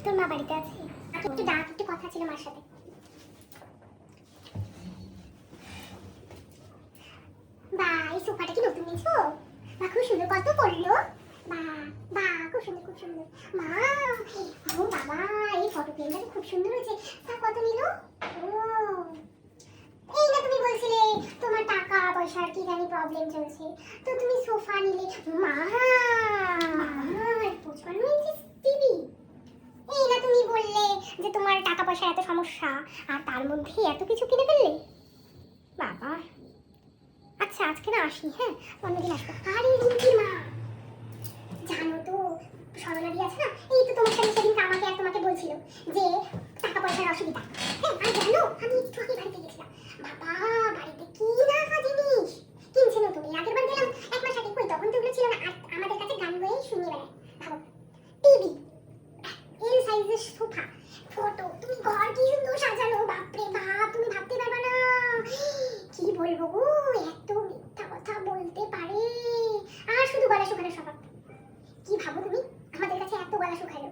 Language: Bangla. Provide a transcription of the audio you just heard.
তোর মা বাড়িতে আছে? একটু ডাক, একটু কথা ছিল মার সাথে। বা এই সোফাটা কি নতুন নিয়েছো? বা খুব সুন্দর, কত পড়লো? বা বা খুব সুন্দর, খুব সুন্দর। মা ও বাবা, এই ফটো ফ্রেমটা খুব সুন্দর হয়েছে। তা কত নিল? ও এই না তুমি বলছিলে তোমার টাকা পয়সার কি জানি প্রবলেম চলছে, তো তুমি সোফা নিলে। মা 55 ইঞ্চি টিভি। এই না তুমি বললে যে তোমার টাকা পয়সার এত সমস্যা, আর তার মধ্যে এত কিছু কিনে ফেললে। বাবা আচ্ছা আজকে না আসি, হ্যাঁ অন্যদিন আসবো। আরে রুমকি মা, জানো তো সরলাদি আছে না, এই তো তোমার সাথে সেদিন আমাকে আর তোমাকে বলছিল যে টাকা পয়সার অসুবিধা। হ্যাঁ আর জানো আমি একটু আগে বাড়িতে গেছিলাম, বাবা বাড়িতে কি না জিনিস কিনছে নতুন। আগের বার গেলাম 1 মাস আগে, কই তখন তো এগুলো ছিল না। আর আমাদের কাছে গান বই শুনিয়ে বেড়ায়। ভাবো টিভি, এল সাইজের সোফা, ফটো, তুমি ঘর কি সুন্দর সাজানো, বাপরে বাপ তুমি ভাবতে পারবে না। কি বলবো গো, এত মিথ্যা কথা বলতে পারে, আর শুধু গলা শুকানো স্বভাব। কি ভাবো তুমি, আমাদের কাছে এত গলা শুকালো।